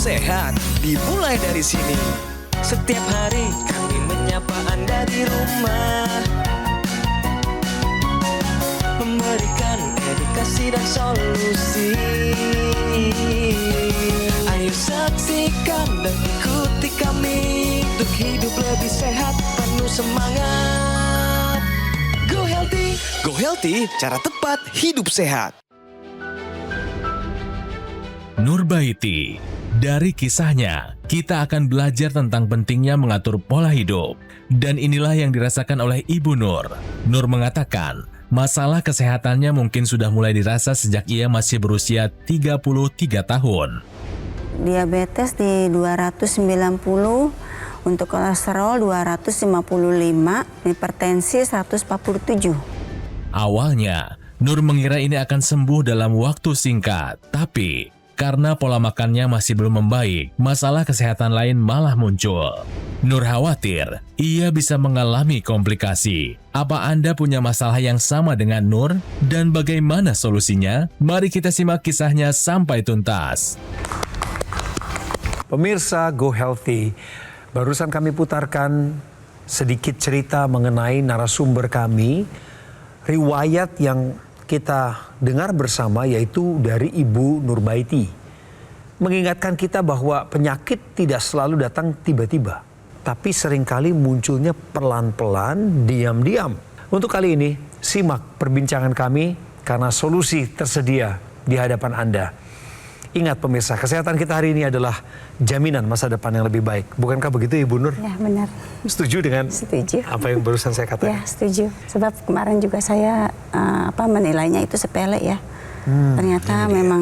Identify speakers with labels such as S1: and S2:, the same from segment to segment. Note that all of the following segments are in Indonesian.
S1: sehat dimulai dari sini. Setiap hari kami menyapa Anda di rumah, memberikan edukasi dan solusi. Ayo saksikan dan ikuti kami untuk hidup lebih sehat, penuh semangat. Go Healthy, Go Healthy, cara tepat hidup sehat.
S2: Nurbaiti. Dari kisahnya, kita akan belajar tentang pentingnya mengatur pola hidup. Dan inilah yang dirasakan oleh Ibu Nur. Nur mengatakan, masalah kesehatannya mungkin sudah mulai dirasa sejak ia masih berusia 33 tahun.
S3: Diabetes di 290, untuk kolesterol 255, hipertensi 147.
S2: Awalnya, Nur mengira ini akan sembuh dalam waktu singkat. Tapi, karena pola makannya masih belum membaik, masalah kesehatan lain malah muncul. Nur khawatir ia bisa mengalami komplikasi. Apa Anda punya masalah yang sama dengan Nur? Dan bagaimana solusinya? Mari kita simak kisahnya sampai tuntas.
S4: Pemirsa Go Healthy, barusan kami putarkan sedikit cerita mengenai narasumber kami. Riwayat yang kita dengar bersama yaitu dari Ibu Nurbaiti. Mengingatkan kita bahwa penyakit tidak selalu datang tiba-tiba, tapi seringkali munculnya pelan-pelan, diam-diam. Untuk kali ini, simak perbincangan kami karena solusi tersedia di hadapan Anda. Ingat pemirsa, kesehatan kita hari ini adalah jaminan masa depan yang lebih baik. Bukankah begitu Ibu Nur?
S3: Ya, benar.
S4: Setuju dengan apa yang barusan saya katakan?
S3: Ya, setuju. Sebab kemarin juga saya menilainya itu sepele ya. Ternyata memang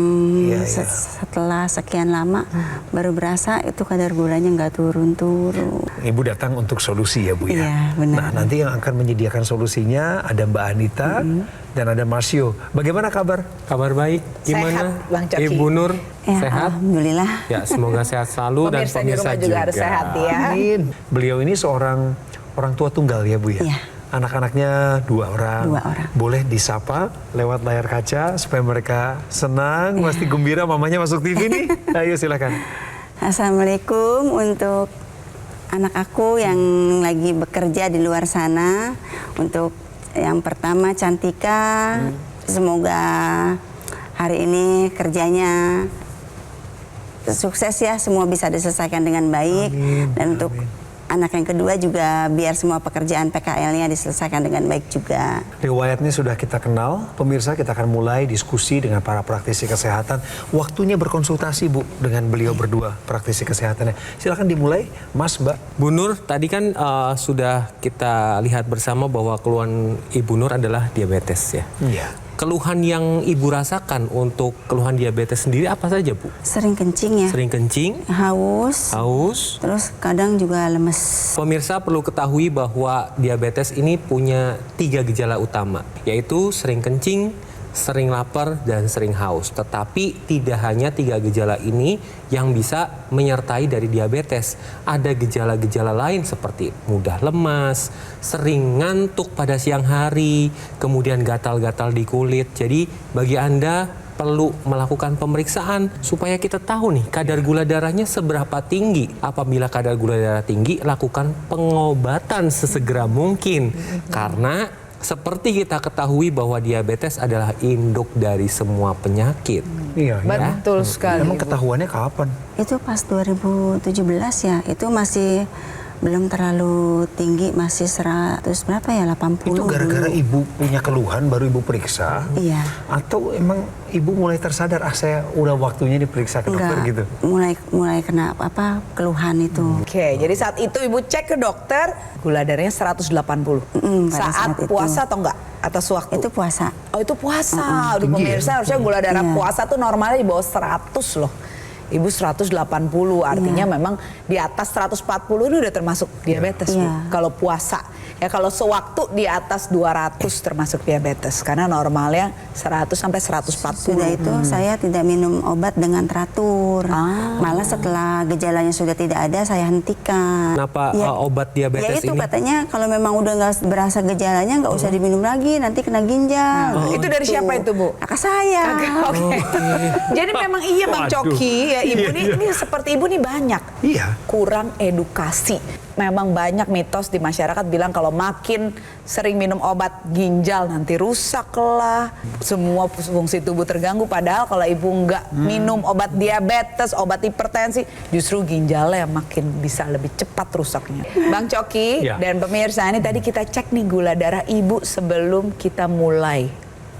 S3: setelah sekian lama baru berasa itu kadar gulanya nggak turun-turun.
S4: Ibu datang untuk solusi ya Bu ya?
S3: Iya, benar.
S4: Nah nanti yang akan menyediakan solusinya ada Mbak Anita dan ada Marsio. Bagaimana kabar?
S5: Kabar baik. Gimana?
S6: Sehat, Bang Coki.
S5: Ibu Nur
S3: Ya,
S5: sehat?
S3: Alhamdulillah.
S5: Ya, semoga sehat selalu dan pemirsa
S6: juga harus sehat ya.
S4: Amin. Beliau ini seorang orang tua tunggal ya Bu ya?
S3: Iya.
S4: Anak-anaknya 2 orang.
S3: 2 orang.
S4: Boleh disapa lewat layar kaca supaya mereka senang, pasti gembira mamanya masuk TV nih. Ayo silakan.
S3: Assalamualaikum untuk anak aku yang lagi bekerja di luar sana. Untuk yang pertama Cantika, semoga hari ini kerjanya sukses ya, semua bisa diselesaikan dengan baik.
S4: Amin,
S3: Dan untuk anak yang kedua juga biar semua pekerjaan PKL-nya diselesaikan dengan baik juga.
S4: Riwayatnya sudah kita kenal, pemirsa kita akan mulai diskusi dengan para praktisi kesehatan. Waktunya berkonsultasi Bu dengan beliau berdua, praktisi kesehatannya. Silakan dimulai, Mas, Mbak.
S5: Bu Nur, tadi kan sudah kita lihat bersama bahwa keluhan Ibu Nur adalah diabetes ya.
S4: Iya.
S5: Keluhan yang Ibu rasakan untuk keluhan diabetes sendiri apa saja Bu?
S3: Sering kencing ya,
S5: Sering kencing,
S3: haus, terus kadang juga lemes.
S5: Pemirsa perlu ketahui bahwa diabetes ini punya 3 gejala utama, yaitu sering kencing, sering lapar, dan sering haus. Tetapi tidak hanya 3 gejala ini yang bisa menyertai dari diabetes. Ada gejala-gejala lain seperti mudah lemas, sering ngantuk pada siang hari, kemudian gatal-gatal di kulit. Jadi bagi Anda perlu melakukan pemeriksaan supaya kita tahu nih kadar gula darahnya seberapa tinggi. Apabila kadar gula darah tinggi, lakukan pengobatan sesegera mungkin. Karena seperti kita ketahui bahwa diabetes adalah induk dari semua penyakit.
S4: Iya,
S6: Betul sekali.
S4: Emang ketahuannya kapan?
S3: Itu pas 2017 ya, itu masih belum terlalu tinggi, masih 100 berapa ya, 80.
S4: Itu gara-gara
S3: dulu.
S4: Ibu punya keluhan baru Ibu periksa?
S3: Iya.
S4: Atau emang Ibu mulai tersadar, saya udah waktunya diperiksa ke dokter
S3: Enggak,
S4: gitu?
S3: mulai kena keluhan itu.
S6: Oke, jadi saat itu Ibu cek ke dokter, gula darahnya 180.
S3: Pada
S6: Saat
S3: itu.
S6: puasa atau enggak? Atas waktu?
S3: Itu puasa.
S6: Oh, itu puasa. Aduh, pemirsa, harusnya gula darah puasa tuh normalnya di bawah 100 loh. Ibu 180, artinya memang di atas 140 ini udah termasuk diabetes Bu, kalau puasa. Ya kalau sewaktu di atas 200 termasuk diabetes karena normalnya 100 sampai 140.
S3: Sudah itu saya tidak minum obat dengan teratur. Malah setelah gejalanya sudah tidak ada saya hentikan.
S5: Kenapa obat diabetes
S3: ya itu
S5: ini?
S3: katanya kalau memang udah nggak berasa gejalanya nggak usah diminum lagi, nanti kena ginjal.
S6: Itu dari siapa itu, Bu?
S3: Kakak saya.
S6: Oke. Jadi memang iya Bang Coki ya, ibu ini seperti ibu nih banyak kurang edukasi. Memang banyak mitos di masyarakat bilang kalau makin sering minum obat ginjal nanti rusak lah, semua fungsi tubuh terganggu. Padahal kalau ibu nggak minum obat diabetes, obat hipertensi, justru ginjalnya makin bisa lebih cepat rusaknya. Bang Coki dan pemirsa, ini tadi kita cek nih gula darah ibu sebelum kita mulai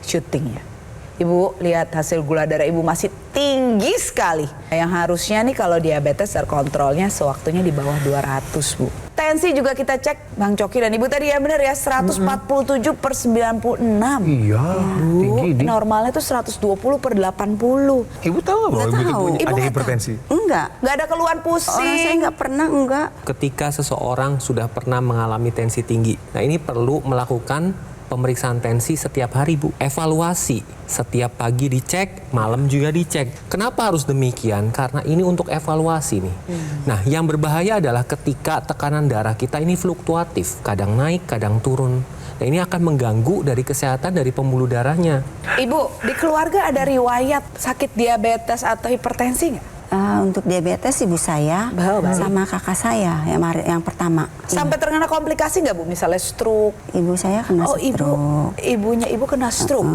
S6: syutingnya. Ibu lihat hasil gula darah ibu masih tinggi sekali. Yang harusnya nih kalau diabetes terkontrolnya sewaktunya di bawah 200, Bu. Tensi juga kita cek Bang Coki dan Ibu tadi ya benar ya 147/96.
S4: Iya, tinggi.
S6: Normalnya tuh 120/80.
S4: Ibu tahu nggak bahwa ibu
S3: tahu.
S4: ada
S6: nggak
S4: hipertensi?
S3: Enggak.
S6: Nggak ada keluhan
S3: Orang
S6: pusing.
S3: saya nggak pernah, enggak.
S5: Ketika seseorang sudah pernah mengalami tensi tinggi, nah ini perlu melakukan pemeriksaan tensi setiap hari, Bu. Evaluasi, setiap pagi dicek, malam juga dicek. Kenapa harus demikian? Karena ini untuk evaluasi nih. Nah, yang berbahaya adalah ketika tekanan darah kita ini fluktuatif, kadang naik, kadang turun. Nah, ini akan mengganggu dari kesehatan dari pembuluh darahnya.
S6: Ibu, di keluarga ada riwayat sakit diabetes atau hipertensi nggak?
S3: Untuk diabetes ibu saya sama kakak saya yang pertama.
S6: Sampai terkena komplikasi nggak, Bu? Misalnya stroke?
S3: Ibu saya kena stroke.
S6: Ibunya ibu kena stroke.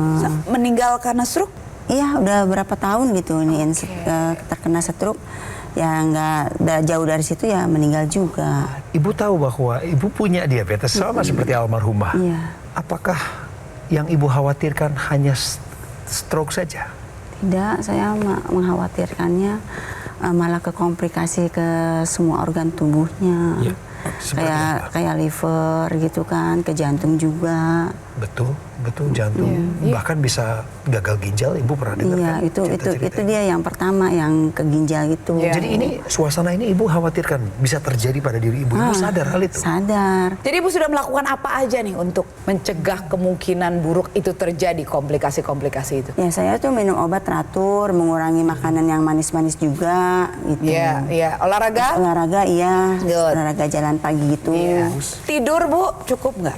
S6: Meninggal karena stroke?
S3: Iya, udah berapa tahun gitu nih terkena stroke. Ya nggak jauh dari situ ya meninggal juga.
S4: Ibu tahu bahwa ibu punya diabetes sama seperti almarhumah.
S3: Iya.
S4: Apakah yang ibu khawatirkan hanya stroke saja?
S3: Tidak, saya mengkhawatirkannya malah ke komplikasi ke semua organ tubuhnya. Kayak liver gitu kan, ke jantung juga. Betul jantung. Bahkan bisa gagal ginjal, ibu pernah dengar kan? Itu dia yang pertama yang ke ginjal itu.
S4: Jadi ini suasana ini ibu khawatirkan bisa terjadi pada diri ibu. Ibu sadar hal itu?
S3: Sadar.
S6: Jadi ibu sudah melakukan apa aja nih untuk mencegah kemungkinan buruk itu terjadi, komplikasi-komplikasi itu?
S3: Ya saya tuh minum obat teratur, mengurangi makanan yang manis-manis juga gitu.
S6: Iya. Olahraga?
S3: Olahraga iya. Olahraga jalan pagi gitu.
S6: Tidur, Bu, cukup nggak?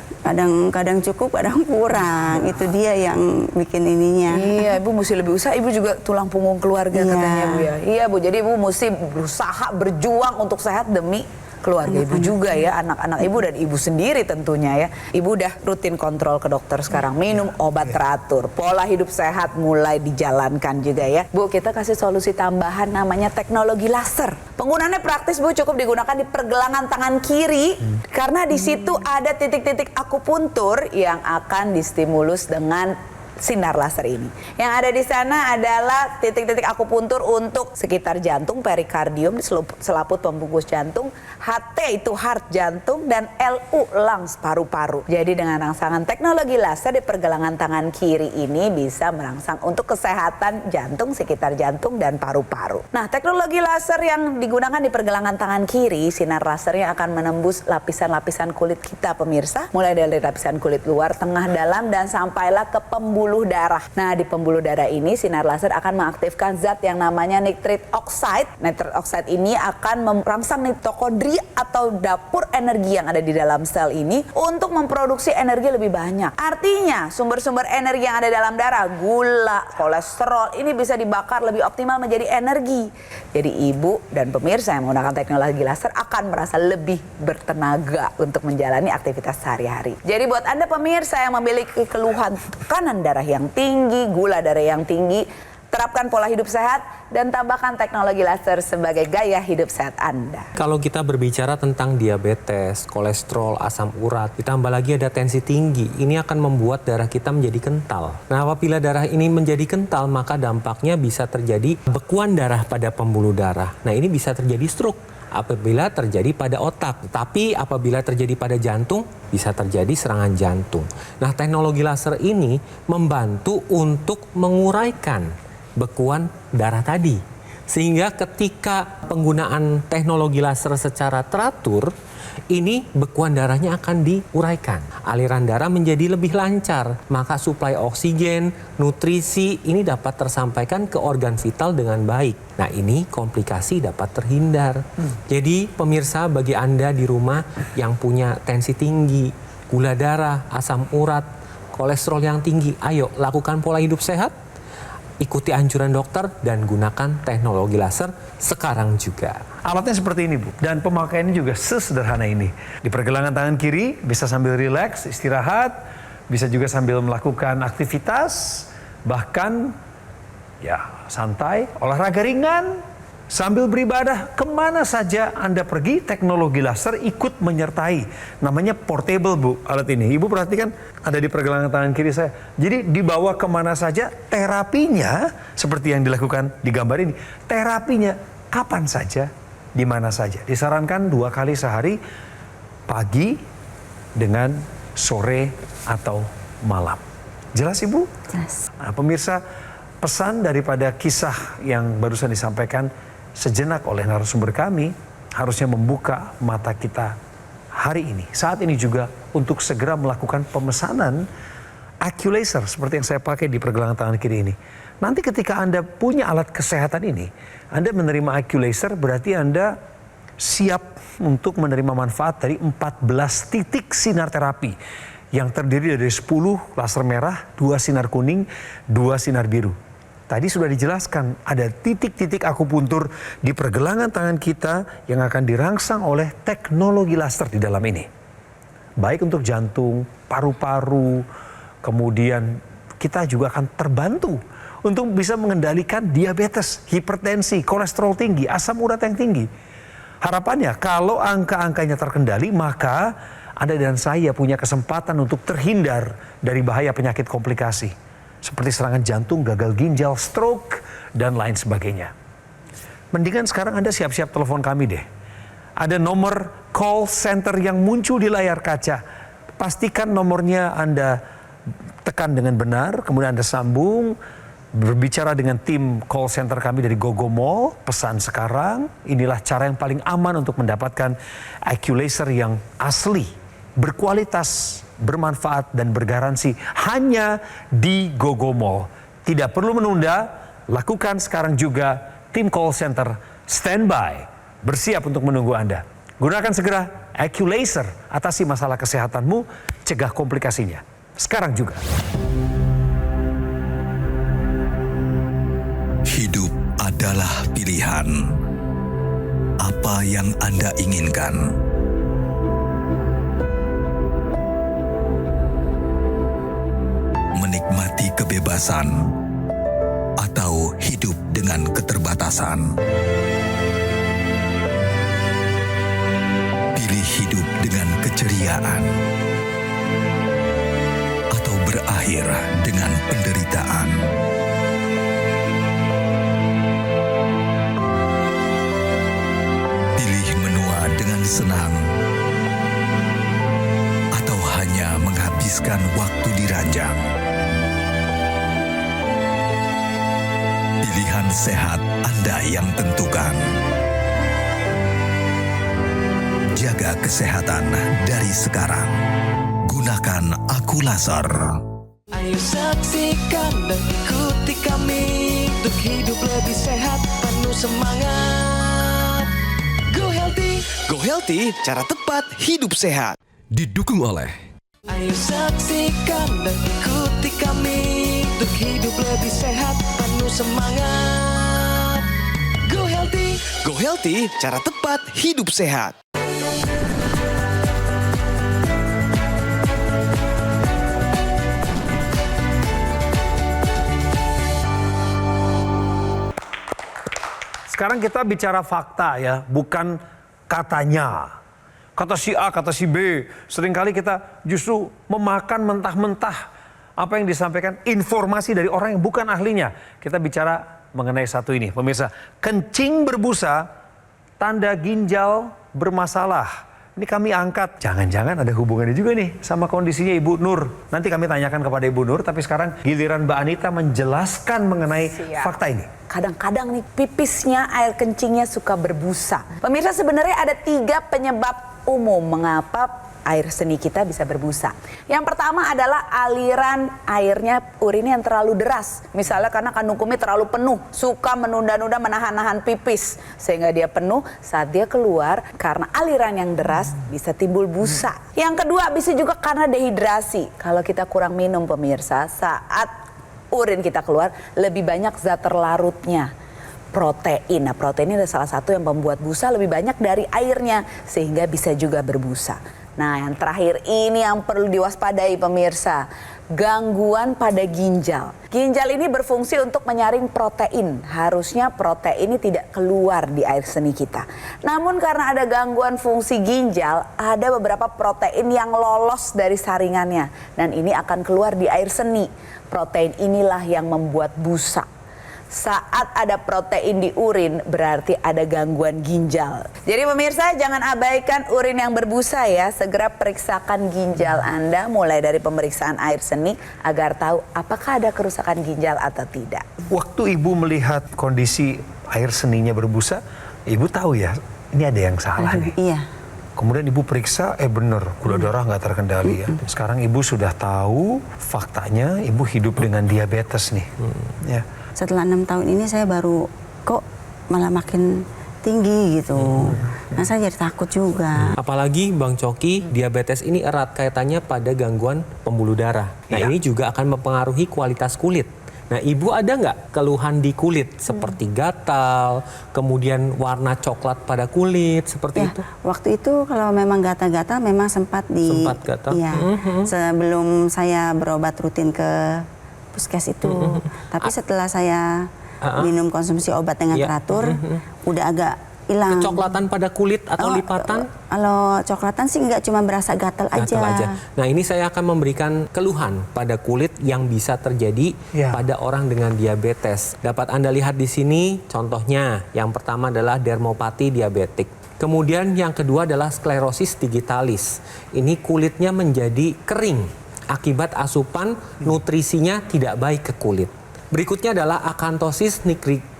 S3: Kadang cukup, kadang kurang. Itu dia yang bikin ininya.
S6: Iya, ibu mesti lebih usaha. Ibu juga tulang punggung keluarga katanya, Bu ya. Iya, Bu. Jadi ibu mesti berusaha berjuang untuk sehat demi keluarga ibu juga ya, anak-anak ibu dan ibu sendiri tentunya ya. Ibu udah rutin kontrol ke dokter sekarang, minum obat teratur, pola hidup sehat mulai dijalankan juga ya. Bu, kita kasih solusi tambahan namanya teknologi laser. Penggunaannya praktis, Bu, cukup digunakan di pergelangan tangan kiri karena di situ ada titik-titik akupuntur yang akan distimulus dengan sinar laser ini. Yang ada di sana adalah titik-titik akupuntur untuk sekitar jantung, perikardium, selaput pembungkus jantung, HT itu heart jantung, dan LU lungs paru-paru. Jadi dengan rangsangan teknologi laser di pergelangan tangan kiri ini bisa merangsang untuk kesehatan jantung, sekitar jantung, dan paru-paru. Nah, teknologi laser yang digunakan di pergelangan tangan kiri, sinar lasernya akan menembus lapisan-lapisan kulit kita, pemirsa. Mulai dari lapisan kulit luar, tengah, dalam, dan sampailah ke pembuluh darah. Nah, di pembuluh darah ini sinar laser akan mengaktifkan zat yang namanya nitric oxide. Nitric oxide ini akan merangsang mitokondria atau dapur energi yang ada di dalam sel ini untuk memproduksi energi lebih banyak. Artinya, sumber-sumber energi yang ada dalam darah, gula, kolesterol, ini bisa dibakar lebih optimal menjadi energi. Jadi ibu dan pemirsa yang menggunakan teknologi laser akan merasa lebih bertenaga untuk menjalani aktivitas sehari-hari. Jadi buat Anda pemirsa yang memiliki keluhan tekanan darah yang tinggi, gula darah yang tinggi, terapkan pola hidup sehat dan tambahkan teknologi laser sebagai gaya hidup sehat Anda.
S5: Kalau kita berbicara tentang diabetes, kolesterol, asam urat, ditambah lagi ada tensi tinggi, ini akan membuat darah kita menjadi kental. Nah, apabila darah ini menjadi kental, maka dampaknya bisa terjadi bekuan darah pada pembuluh darah. Nah, ini bisa terjadi stroke apabila terjadi pada otak. Tapi apabila terjadi pada jantung, bisa terjadi serangan jantung. Nah, teknologi laser ini membantu untuk menguraikan bekuan darah tadi. Sehingga ketika penggunaan teknologi laser secara teratur, ini bekuan darahnya akan diuraikan. Aliran darah menjadi lebih lancar, maka suplai oksigen, nutrisi ini dapat tersampaikan ke organ vital dengan baik. Nah, ini komplikasi dapat terhindar. Jadi pemirsa, bagi Anda di rumah yang punya tensi tinggi, gula darah, asam urat, kolesterol yang tinggi, ayo lakukan pola hidup sehat, ikuti anjuran dokter, dan gunakan teknologi laser sekarang juga.
S4: Alatnya seperti ini, Bu. Dan pemakaiannya juga sesederhana ini. Di pergelangan tangan kiri bisa sambil rileks, istirahat, bisa juga sambil melakukan aktivitas, bahkan ya santai, olahraga ringan, sambil beribadah. Kemana saja Anda pergi, teknologi laser ikut menyertai. Namanya portable, Bu, alat ini. Ibu perhatikan, ada di pergelangan tangan kiri saya. Jadi dibawa kemana saja, terapinya seperti yang dilakukan di gambar ini. Terapinya kapan saja, di mana saja. Disarankan 2 kali sehari, pagi dengan sore atau malam. Jelas, Ibu?
S3: Jelas.
S4: Nah, pemirsa, pesan daripada kisah yang barusan disampaikan sejenak oleh narasumber kami harusnya membuka mata kita hari ini, saat ini juga, untuk segera melakukan pemesanan AccuLaser seperti yang saya pakai di pergelangan tangan kiri ini. Nanti ketika Anda punya alat kesehatan ini, Anda menerima AccuLaser, berarti Anda siap untuk menerima manfaat dari 14 titik sinar terapi yang terdiri dari 10 laser merah, 2 sinar kuning, 2 sinar biru. Tadi sudah dijelaskan, ada titik-titik akupuntur di pergelangan tangan kita yang akan dirangsang oleh teknologi laser di dalam ini. Baik untuk jantung, paru-paru, kemudian kita juga akan terbantu untuk bisa mengendalikan diabetes, hipertensi, kolesterol tinggi, asam urat yang tinggi. Harapannya kalau angka-angkanya terkendali, maka Anda dan saya punya kesempatan untuk terhindar dari bahaya penyakit komplikasi seperti serangan jantung, gagal ginjal, stroke, dan lain sebagainya. Mendingan sekarang Anda siap-siap telepon kami deh. Ada nomor call center yang muncul di layar kaca. Pastikan nomornya Anda tekan dengan benar, kemudian Anda sambung, berbicara dengan tim call center kami dari Gogo Mall, pesan sekarang. Inilah cara yang paling aman untuk mendapatkan AccuLaser yang asli, berkualitas, bermanfaat, dan bergaransi hanya di Gogo Mall. Tidak perlu menunda, lakukan sekarang juga. Tim call center standby, bersiap untuk menunggu Anda. Gunakan segera AccuLaser, atasi masalah kesehatanmu, cegah komplikasinya. Sekarang juga.
S7: Hidup adalah pilihan. Apa yang Anda inginkan? Menikmati kebebasan atau hidup dengan keterbatasan? Pilih hidup dengan keceriaan atau berakhir dengan penderitaan? Pilih menua dengan senang atau hanya menghabiskan waktu di ranjang? Pilihan sehat Anda yang tentukan. Jaga kesehatan dari sekarang. Gunakan AccuLaser.
S1: Ayo saksikan dan ikuti kami untuk hidup lebih sehat, penuh semangat. Go Healthy, cara tepat hidup sehat.
S7: Didukung oleh
S1: Ayo saksikan dan ikuti kami untuk hidup lebih sehat, penuh semangat. Go Healthy, cara tepat hidup sehat.
S4: Sekarang kita bicara fakta ya, bukan katanya. Kata si A, kata si B. Seringkali kita justru memakan mentah-mentah apa yang disampaikan, informasi dari orang yang bukan ahlinya. Kita bicara mengenai satu ini, pemirsa. Kencing berbusa, tanda ginjal bermasalah. Ini kami angkat. Jangan-jangan ada hubungannya juga nih sama kondisinya Ibu Nur. Nanti kami tanyakan kepada Ibu Nur, tapi sekarang giliran Mbak Anita menjelaskan mengenai fakta ini.
S6: kadang-kadang nih pipisnya, air kencingnya suka berbusa. Pemirsa, sebenarnya ada 3 penyebab umum mengapa air seni kita bisa berbusa. Yang pertama adalah aliran airnya, urinnya yang terlalu deras. Misalnya karena kandung kemih terlalu penuh, suka menunda-nunda menahan-nahan pipis. Sehingga dia penuh, saat dia keluar karena aliran yang deras bisa timbul busa. Yang kedua bisa juga karena dehidrasi. Kalau kita kurang minum pemirsa, saat urin kita keluar lebih banyak zat terlarutnya. Protein. Nah, protein ini adalah salah satu yang membuat busa lebih banyak dari airnya sehingga bisa juga berbusa. Nah, yang terakhir ini yang perlu diwaspadai pemirsa, gangguan pada ginjal. Ginjal ini berfungsi untuk menyaring protein. Harusnya protein ini tidak keluar di air seni kita. Namun karena ada gangguan fungsi ginjal, ada beberapa protein yang lolos dari saringannya dan ini akan keluar di air seni. Protein inilah yang membuat busa. Saat ada protein di urin berarti ada gangguan ginjal. Jadi pemirsa jangan abaikan urin yang berbusa ya. Segera periksakan ginjal Anda mulai dari pemeriksaan air seni agar tahu apakah ada kerusakan ginjal atau tidak.
S4: Waktu Ibu melihat kondisi air seninya berbusa, Ibu tahu ya, ini ada yang salah nih.
S3: Iya.
S4: Kemudian Ibu periksa, bener, gula darah nggak terkendali ya. Sekarang Ibu sudah tahu faktanya, Ibu hidup dengan diabetes nih. Ya.
S3: Setelah 6 tahun ini saya baru kok malah makin tinggi gitu. Nah, saya jadi takut juga.
S5: Apalagi Bang Coki, diabetes ini erat kaitannya pada gangguan pembuluh darah. Nah, ini juga akan mempengaruhi kualitas kulit. Nah, Ibu ada nggak keluhan di kulit seperti gatal, kemudian warna coklat pada kulit seperti itu?
S3: Waktu itu kalau memang gatal-gatal memang sempat
S5: gatal.
S3: Iya. Sebelum saya berobat rutin ke puskes itu. Tapi setelah saya minum konsumsi obat dengan teratur, udah agak hilang.
S5: Kecoklatan pada kulit atau lipatan?
S3: Kalau coklatan sih nggak, cuma berasa gatal aja.
S5: Nah, ini saya akan memberikan keluhan pada kulit yang bisa terjadi pada orang dengan diabetes. Dapat Anda lihat di sini contohnya. Yang pertama adalah dermopati diabetik. Kemudian yang kedua adalah sklerosis digitalis. Ini kulitnya menjadi kering akibat asupan nutrisinya tidak baik ke kulit. Berikutnya adalah akanthosis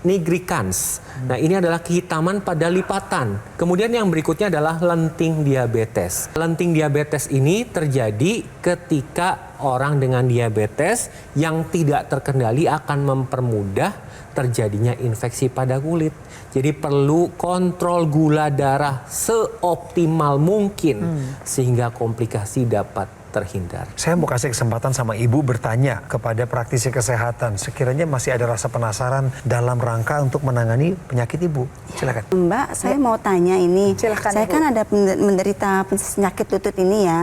S5: nigricans. Nah, ini adalah kehitaman pada lipatan. Kemudian yang berikutnya adalah lenting diabetes. Lenting diabetes ini terjadi ketika orang dengan diabetes yang tidak terkendali akan mempermudah terjadinya infeksi pada kulit. Jadi perlu kontrol gula darah seoptimal mungkin sehingga komplikasi dapat terhindar.
S4: Saya mau kasih kesempatan sama Ibu bertanya kepada praktisi kesehatan. Sekiranya masih ada rasa penasaran dalam rangka untuk menangani penyakit Ibu. Silakan.
S3: Mbak, saya mau tanya ini.
S6: Silakan,
S3: saya
S6: Ibu.
S3: kan ada menderita penyakit lutut ini ya.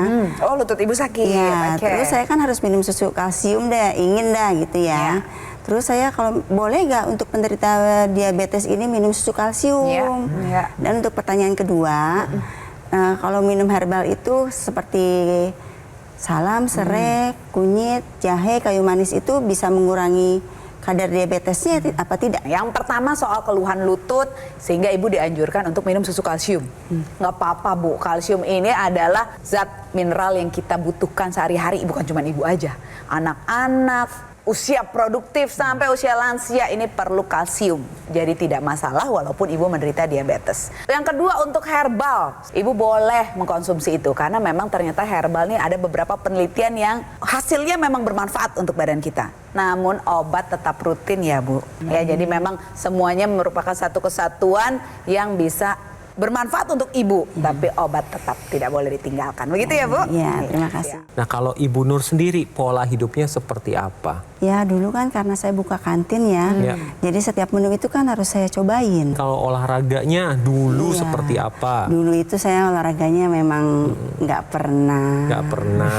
S6: Oh, lutut Ibu sakit.
S3: Iya,
S6: Oke.
S3: terus saya kan harus minum susu kalsium ingin gitu ya. Terus saya kalau boleh nggak untuk penderita diabetes ini minum susu kalsium?
S6: Iya.
S3: Dan untuk pertanyaan kedua, kalau minum herbal itu seperti salam, serai, kunyit, jahe, kayu manis itu bisa mengurangi kadar diabetesnya apa tidak?
S6: Yang pertama soal keluhan lutut, sehingga Ibu dianjurkan untuk minum susu kalsium. Nggak apa-apa Bu, kalsium ini adalah zat mineral yang kita butuhkan sehari-hari, bukan cuma Ibu aja. Anak-anak, usia produktif sampai usia lansia ini perlu kalsium. Jadi tidak masalah walaupun Ibu menderita diabetes. Yang kedua untuk herbal, Ibu boleh mengkonsumsi itu karena memang ternyata herbal ini ada beberapa penelitian yang hasilnya memang bermanfaat untuk badan kita. Namun obat tetap rutin ya Bu. Ya, jadi memang semuanya merupakan satu kesatuan yang bisa bermanfaat untuk Ibu, tapi obat tetap tidak boleh ditinggalkan. Begitu ya Bu?
S3: Iya, terima kasih.
S5: Nah, kalau Ibu Nur sendiri pola hidupnya seperti apa?
S3: Ya dulu kan karena saya buka kantin ya, jadi setiap menu itu kan harus saya cobain.
S5: Kalau olahraganya dulu
S3: Iya.
S5: seperti apa?
S3: Dulu itu saya olahraganya memang nggak pernah.
S5: Nggak pernah.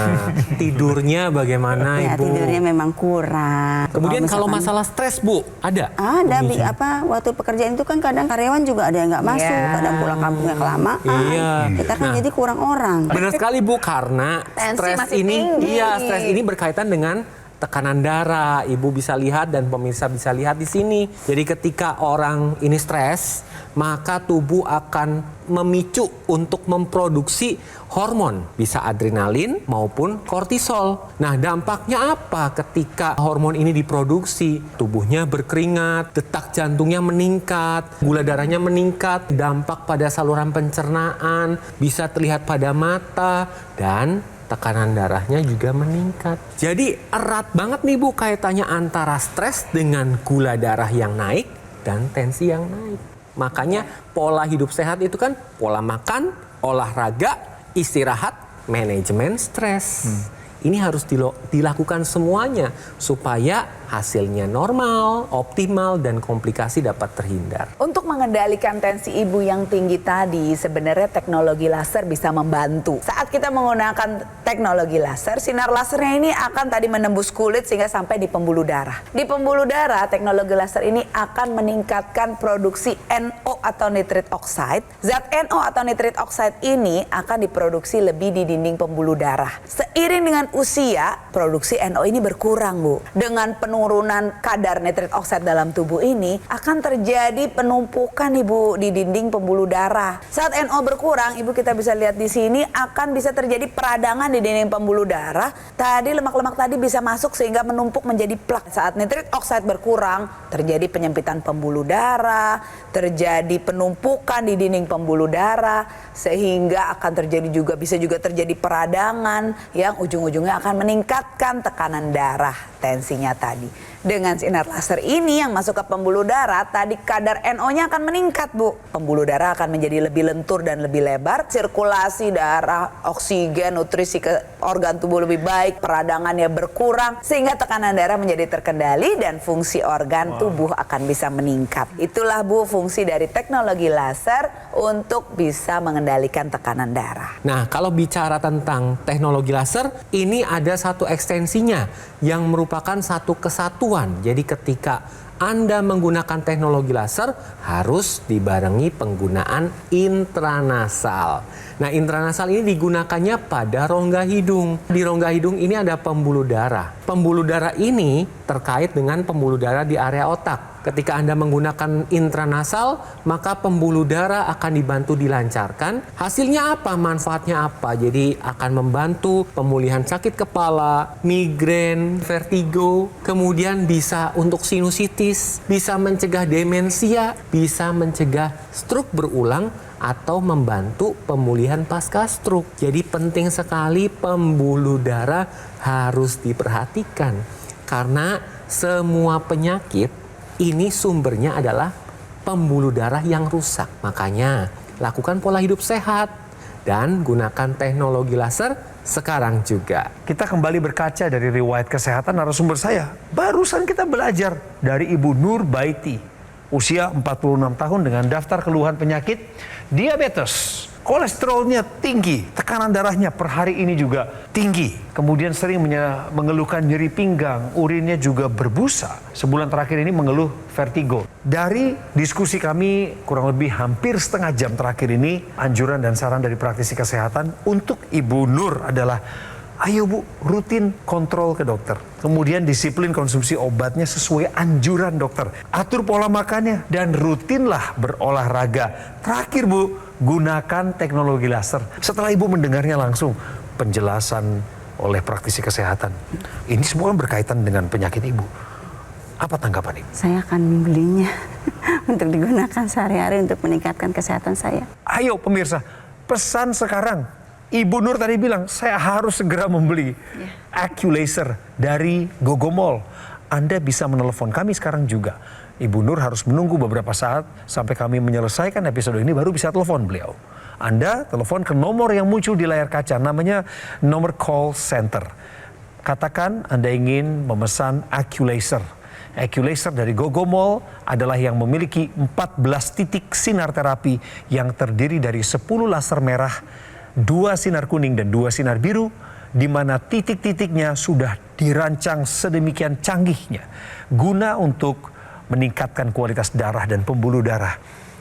S5: Tidurnya bagaimana
S3: Ya,
S5: Ibu?
S3: tidurnya memang kurang.
S5: Kemudian kalau
S3: misalkan-
S5: masalah stres Bu, ada?
S3: Ada
S5: Pemicu.
S3: waktu pekerjaan itu kan kadang karyawan juga ada yang nggak masuk,
S6: Iya.
S3: kadang pulang kampungnya kelamaan.
S5: Iya.
S3: Kita kan
S5: Nah.
S3: jadi kurang orang.
S5: Benar sekali Bu, karena
S6: Tensi
S5: stres
S6: masih
S5: ini,
S6: tinggi.
S5: stres ini berkaitan dengan tekanan darah. Ibu bisa lihat dan pemirsa bisa lihat di sini. Jadi ketika orang ini stres, maka tubuh akan memicu untuk memproduksi hormon, bisa adrenalin maupun kortisol. Nah, dampaknya apa ketika hormon ini diproduksi? Tubuhnya berkeringat, detak jantungnya meningkat, gula darahnya meningkat, dampak pada saluran pencernaan, bisa terlihat pada mata, dan tekanan darahnya juga meningkat. Jadi erat banget nih Bu kaitannya antara stres dengan gula darah yang naik dan tensi yang naik. Makanya pola hidup sehat itu kan pola makan, olahraga, istirahat, manajemen stres. Ini harus dilakukan semuanya supaya hasilnya normal, optimal, dan komplikasi dapat terhindar.
S6: Untuk mengendalikan tensi ibu yang tinggi tadi, sebenarnya teknologi laser bisa membantu. Saat kita menggunakan teknologi laser, sinar lasernya ini akan tadi menembus kulit sehingga sampai di pembuluh darah. Di pembuluh darah, teknologi laser ini akan meningkatkan produksi NO atau nitrit oxide. Zat NO atau nitrit oxide ini akan diproduksi lebih di dinding pembuluh darah. Seiring dengan usia, produksi NO ini berkurang, Bu. Dengan penurunan kadar nitrit oxide dalam tubuh ini, akan terjadi penumpukan, Ibu, di dinding pembuluh darah. Saat NO berkurang, Ibu kita bisa lihat di sini, akan bisa terjadi peradangan di dinding pembuluh darah. Tadi lemak-lemak tadi bisa masuk sehingga menumpuk menjadi plak. Saat nitrit oxide berkurang, terjadi penyempitan pembuluh darah, terjadi penumpukan di dinding pembuluh darah, sehingga akan terjadi juga, bisa juga terjadi peradangan yang ujung-ujungnya akan meningkatkan tekanan darah, tensinya tadi. Dengan sinar laser ini yang masuk ke pembuluh darah, tadi kadar NO-nya akan meningkat, Bu. Pembuluh darah akan menjadi lebih lentur dan lebih lebar, sirkulasi darah, oksigen, nutrisi ke organ tubuh lebih baik, peradangannya berkurang, sehingga tekanan darah menjadi terkendali dan fungsi organ tubuh akan bisa meningkat. Itulah, Bu, fungsi dari teknologi laser untuk bisa mengendalikan tekanan darah.
S5: Nah, kalau bicara tentang teknologi laser, ini ada satu ekstensinya yang merupakan satu kesatuan. Jadi ketika Anda menggunakan teknologi laser, harus dibarengi penggunaan intranasal. Nah, intranasal ini digunakannya pada rongga hidung. Di rongga hidung ini ada pembuluh darah. Pembuluh darah ini terkait dengan pembuluh darah di area otak. Ketika Anda menggunakan intranasal, maka pembuluh darah akan dibantu dilancarkan. Hasilnya apa? Manfaatnya apa? Jadi akan membantu pemulihan sakit kepala, migrain, vertigo, kemudian bisa untuk sinusitis, bisa mencegah demensia, bisa mencegah stroke berulang, atau membantu pemulihan pasca stroke. Jadi penting sekali pembuluh darah harus diperhatikan. Karena semua penyakit ini sumbernya adalah pembuluh darah yang rusak. Makanya lakukan pola hidup sehat dan gunakan teknologi laser sekarang juga.
S4: Kita kembali berkaca dari riwayat kesehatan narasumber saya. Barusan kita belajar dari Ibu Nur Baiti. Usia 46 tahun dengan daftar keluhan penyakit diabetes. Kolesterolnya tinggi, tekanan darahnya per hari ini juga tinggi. Kemudian sering mengeluhkan nyeri pinggang, urinnya juga berbusa. Sebulan terakhir ini mengeluh vertigo. Dari diskusi kami kurang lebih hampir setengah jam terakhir ini, anjuran dan saran dari praktisi kesehatan untuk Ibu Nur adalah, ayo Bu, rutin kontrol ke dokter. Kemudian disiplin konsumsi obatnya sesuai anjuran dokter. Atur pola makannya dan rutinlah berolahraga. Terakhir Bu, gunakan teknologi laser. Setelah Ibu mendengarnya langsung penjelasan oleh praktisi kesehatan. Ini semua kan berkaitan dengan penyakit Ibu. Apa tanggapan Ibu?
S3: Saya akan membelinya untuk digunakan sehari-hari untuk meningkatkan kesehatan saya.
S4: Ayo pemirsa, pesan sekarang. Ibu Nur tadi bilang, saya harus segera membeli Acculaser dari Gogomall. Anda bisa menelepon kami sekarang juga. Ibu Nur harus menunggu beberapa saat sampai kami menyelesaikan episode ini baru bisa telepon beliau. Anda telepon ke nomor yang muncul di layar kaca, namanya nomor call center. Katakan Anda ingin memesan Acculaser. Acculaser dari Gogomall adalah yang memiliki 14 titik sinar terapi yang terdiri dari 10 laser merah, 2 sinar kuning dan 2 sinar biru, di mana titik-titiknya sudah dirancang sedemikian canggihnya guna untuk meningkatkan kualitas darah dan pembuluh darah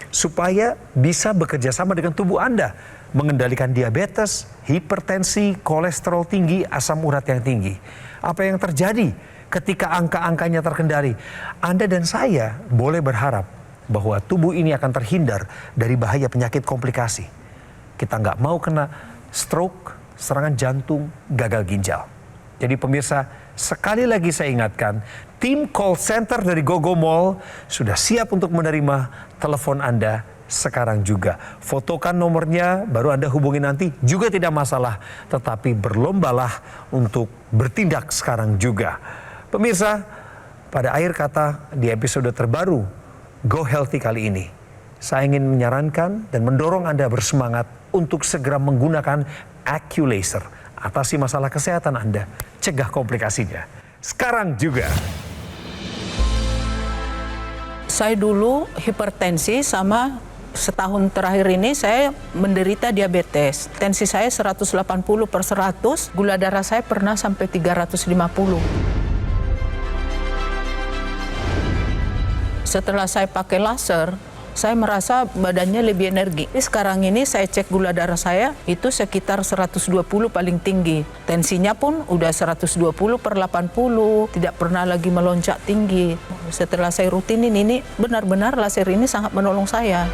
S4: supaya bisa bekerja sama dengan tubuh Anda mengendalikan diabetes, hipertensi, kolesterol tinggi, asam urat yang tinggi. Apa yang terjadi ketika angka-angkanya terkendali? Anda dan saya boleh berharap bahwa tubuh ini akan terhindar dari bahaya penyakit komplikasi. Kita nggak mau kena stroke, serangan jantung, gagal ginjal. Jadi pemirsa, sekali lagi saya ingatkan, tim call center dari Gogo Mall sudah siap untuk menerima telepon Anda sekarang juga. Fotokan nomornya, baru Anda hubungi nanti, juga tidak masalah. Tetapi berlombalah untuk bertindak sekarang juga. Pemirsa, pada akhir kata di episode terbaru Go Healthy kali ini, saya ingin menyarankan dan mendorong Anda bersemangat untuk segera menggunakan AccuLaser. Atasi masalah kesehatan Anda, cegah komplikasinya. Sekarang juga.
S8: Saya dulu hipertensi sama setahun terakhir ini saya menderita diabetes. Tensi saya 180/100, gula darah saya pernah sampai 350. Setelah saya pakai laser, saya merasa badannya lebih energi. Sekarang ini saya cek gula darah saya itu sekitar 120 paling tinggi. Tensinya pun udah 120/80, tidak pernah lagi melonjak tinggi. Setelah saya rutinin ini, benar-benar laser ini sangat menolong saya.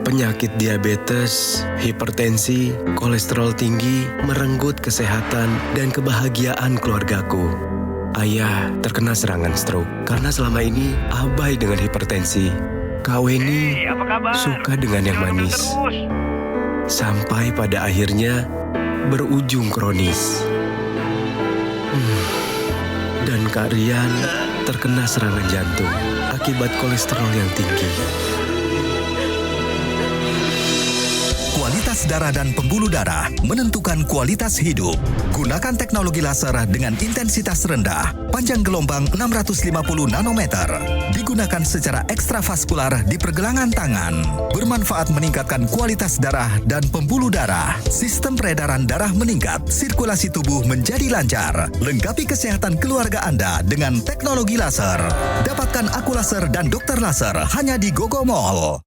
S9: Penyakit diabetes, hipertensi, kolesterol tinggi merenggut kesehatan dan kebahagiaan keluargaku. Ayah terkena serangan stroke karena selama ini abai dengan hipertensi. Kak Weni suka dengan yang manis. Sampai pada akhirnya berujung kronis. Dan Kak Rian terkena serangan jantung akibat kolesterol yang tinggi.
S7: Kualitas darah dan pembuluh darah menentukan kualitas hidup. Gunakan teknologi laser dengan intensitas rendah, panjang gelombang 650 nanometer. Digunakan secara ekstravaskular di pergelangan tangan. Bermanfaat meningkatkan kualitas darah dan pembuluh darah. Sistem peredaran darah meningkat, sirkulasi tubuh menjadi lancar. Lengkapi kesehatan keluarga Anda dengan teknologi laser. Dapatkan Aku Laser dan Dokter Laser hanya di Gogo Mall.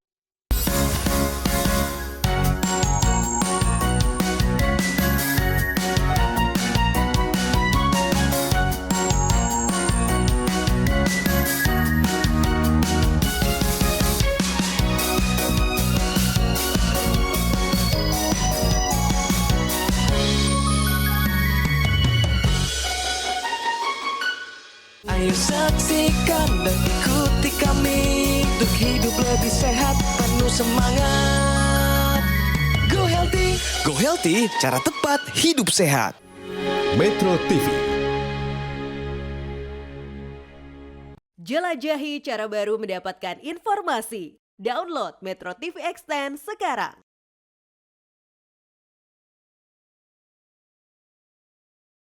S1: Ayo saksikan dan ikuti kami untuk hidup lebih sehat, penuh semangat. Go Healthy, cara tepat hidup sehat.
S10: Metro TV.
S11: Jelajahi cara baru mendapatkan informasi. Download Metro TV Extend sekarang.